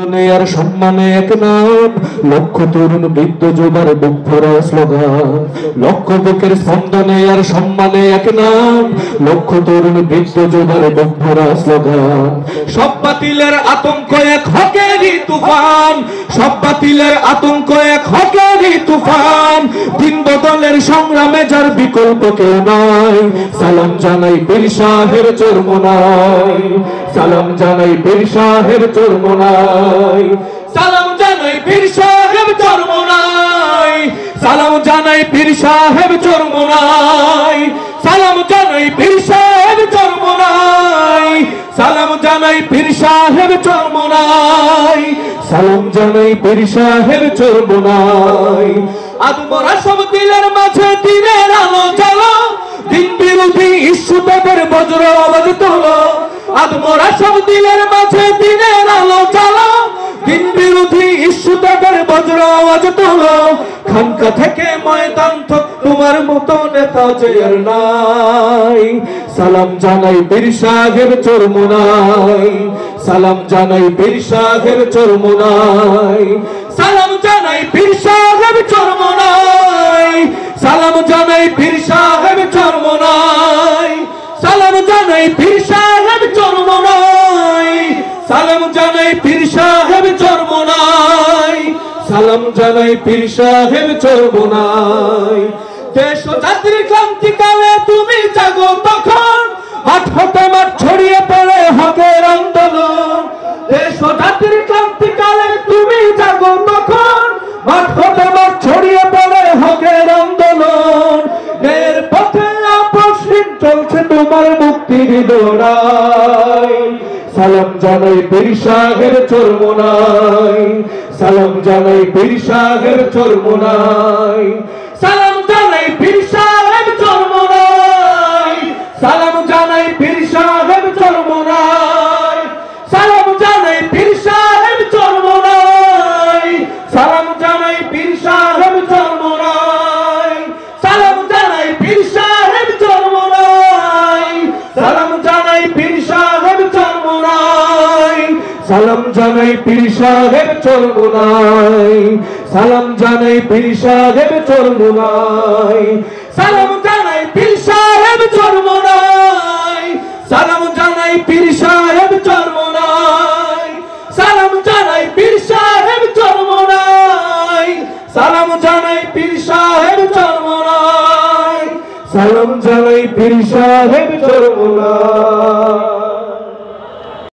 আর সম্মানে এক নাম, লক্ষ তরুণ বৃদ্ধ যুবার বুক ভরা স্লোগান। লক্ষ বুকের স্পন্দনে আর সম্মানে এক নাম, লক্ষ তরুণ বৃদ্ধ যুবার বুক ভরা স্লোগান। সব বাতিলের আতঙ্ক এক হকেরই তুফান, সব বাতিলের আতঙ্ক এক হকেরই তুফান। দিন বদলের সংগ্রামে যার বিকল্প কেউ নাই, সালাম জানাই পীর শাহের চরমোনাই, সালাম জানাই পীর শাহের চরমোনাই, সালাম জানাই পীর সাহেব চরমোনাই, সালাম জানাই পীর সাহেব চরমোনাই, সালাম জানাই পীর সাহেব চরমোনাই, সালাম জানাই পীর সাহেব চরমোনাই, সালাম জানাই পীর সাহেব চরমোনাই। আদমরা সব দিলের মাঝে দিনের আলো জ্বালো, দিন বিরোধী ইস্যুদের বজ্র আওয়াজ তোলো। আদমরা সব দিলের মাঝে দিনের আলো জ্বালো, দিন বিরোধী ইস্যুদের বজ্র আওয়াজ তোলো। খানকা থেকে ময়দান তক তোমার মতো নেতা যে আর নাই, সালাম জানাই পীর সাহেব চরমোনাই, সালাম জানাই পীর সাহেব চরমোনাই, সালাম জানাই পীর সাহেব চরমোনাই, সালাম জানাই পীর সাহেব চরমোনাই, সালাম জানাই পীর সাহেব চরমোনাই, সালাম জানাই পীর সাহেব চরমোনাই, সালাম জানাই পীর সাহেব চরমোনাই। দেশ ও জাতির ক্রান্তিকালে তুমি জাগো তখন, মাঠ হতে মাঠ ছড়িয়ে পড়ে হকের আন্দোলন। দেশ ও জাতির ক্রান্তিকালে তুমি জাগো তখন, মাঠ হতে মাঠ ছড়িয়ে পড়ে হকের আন্দোলন। এর পথে আপসহীন চলছে তোমার মুক্তির লড়াই, সালাম জানাই পীর সাহেব চরমোনাই, সালাম জানাই পীর সাহেব চরমোনাই, সালাম জানাই পীর সাহেব চরমোনাই, সালাম জানাই পীর সাহেব চরমোনাই, সালাম জানাই পীর সাহেব চরমোনাই, সালাম জানাই পীর সাহেব চরমোনাই, সালাম জানাই পীর সাহেব চরমোনাই, সালাম জানাই পীর সাহেব চরমোনাই, সালাম জানাই পীর সাহেব চরমোনাই, সালাম জানাই পীর সাহেব চরমোনাই, সালাম জানাই পীর সাহেব চরমোনাই, সালাম জানাই পীর সাহেব চরমোনাই, সালাম জানাই পীর সাহেব চরমোনাই, সালাম জানাই পীর সাহেব চরমোনাই, সালাম জানাই পীর সাহেব চরমোনাই।